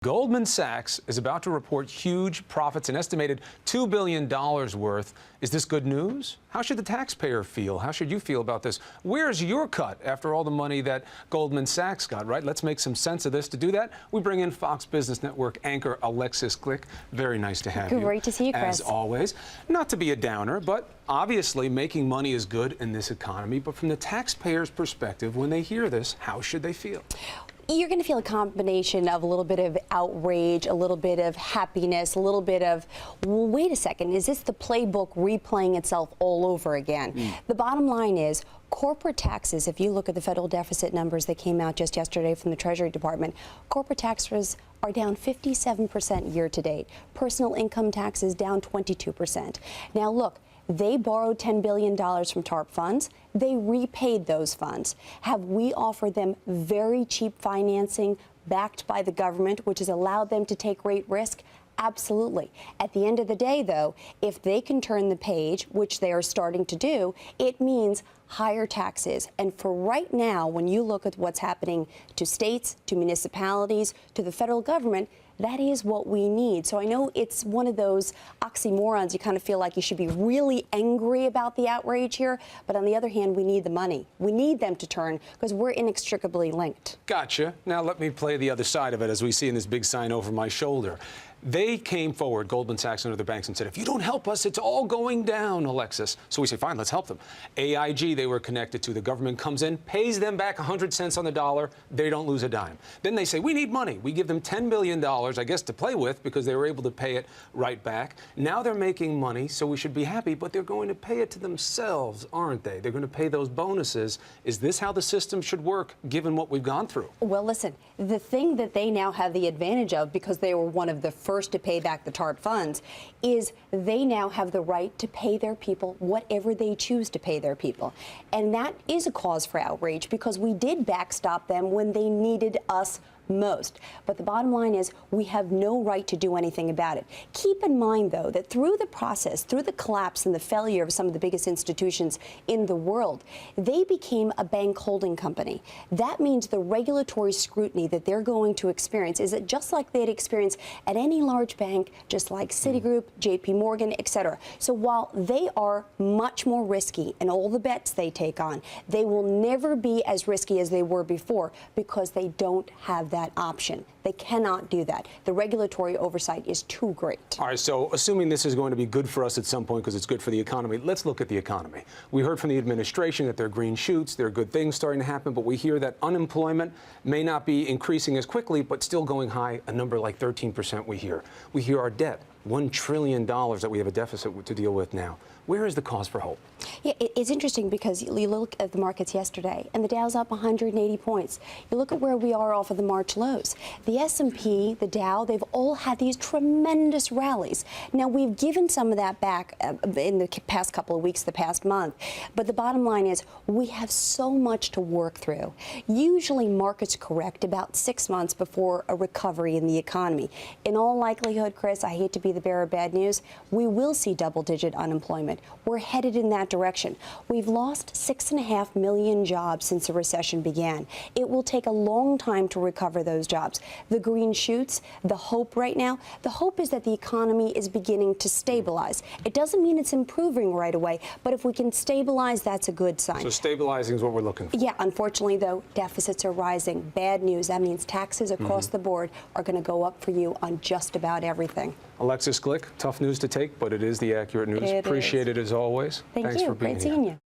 Goldman Sachs is about to report huge profits, an estimated $2 billion worth. Is this good news? How should the taxpayer feel? How should you feel about this? Where's your cut after all the money that Goldman Sachs got, right? Let's make some sense of this. To do that, we bring in Fox Business Network anchor Alexis Glick. Very nice to have you. Great to see you, Chris. As always. Not to be a downer, but obviously making money is good in this economy. But from the taxpayer's perspective, when they hear this, how should they feel? You're going to feel a combination of a little bit of outrage, a little bit of happiness, a little bit of, well, wait a second, is this the playbook replaying itself all over again? The bottom line is corporate taxes, if you look at the federal deficit numbers that came out just yesterday from the Treasury Department, corporate taxes are down 57% year to date. Personal income taxes down 22%. Now, look, they borrowed $10 billion from TARP funds. They repaid those funds. Have we offered them very cheap financing backed by the government, which has allowed them to take great risk? Absolutely. At the end of the day, though, if they can turn the page, which they are starting to do, it means higher taxes. And for right now, when you look at what's happening to states, to municipalities, to the federal government, that is what we need. So I know it's one of those oxymorons. You kind of feel like you should be really angry about the outrage here. But on the other hand, we need the money. We need them to turn because we're inextricably linked. Gotcha. Now let me play the other side of it, as we see in this big sign over my shoulder. They came forward, Goldman Sachs and other banks, and said, if you don't help us, it's all going down, Alexis. So we say, fine, let's help them. AIG, they were connected to. The government comes in, pays them back 100 cents on the dollar. They don't lose a dime. Then they say, we need money. We give them $10 billion, I guess, to play with because they were able to pay it right back. Now they're making money, so we should be happy, but they're going to pay it to themselves, aren't they? They're going to pay those bonuses. Is this how the system should work, given what we've gone through? Well, listen, the thing that they now have the advantage of, because they were one of the first to pay back the TARP funds, is they now have the right to pay their people whatever they choose to pay their people. And that is a cause for outrage because we did backstop them when they needed us most. But the bottom line is we have no right to do anything about it. Keep in mind, though, that through the process, through the collapse and the failure of some of the biggest institutions in the world, they became a bank holding company. That means the regulatory scrutiny that they're going to experience is that just like they'd experience at any large bank, just like Citigroup, JP Morgan, et cetera. So while they are much more risky in all the bets they take on, they will never be as risky as they were before because they don't have that option. They cannot do that. The regulatory oversight is too great. All right, so assuming this is going to be good for us at some point because it's good for the economy, let's look at the economy. We heard from the administration that there are green shoots, there are good things starting to happen, but we hear that unemployment may not be increasing as quickly, but still going high, a number like 13% we hear. We hear our debt, $1 trillion that we have a deficit to deal with now. Where is the cause for hope? Yeah, it's interesting because you look at the markets yesterday, and the Dow's up 180 points. You look at where we are off of the March lows. The S&P, the Dow, they've all had these tremendous rallies. Now, we've given some of that back in the past couple of weeks, the past month. But the bottom line is we have so much to work through. Usually, markets correct about 6 months before a recovery in the economy. In all likelihood, Chris, I hate to be the bearer of bad news, we will see double-digit unemployment. We're headed in that direction. We've lost 6.5 million jobs since the recession began. It will take a long time to recover those jobs. The green shoots, the hope right now, the hope is that the economy is beginning to stabilize. It doesn't mean it's improving right away, but if we can stabilize, that's a good sign. So stabilizing is what we're looking for. Yeah, unfortunately, though, deficits are rising. Bad news. That means taxes across the board are going to go up for you on just about everything. Alexis Glick, tough news to take, but it is the accurate news. Appreciate it as always. Thanks for being here. Great seeing you.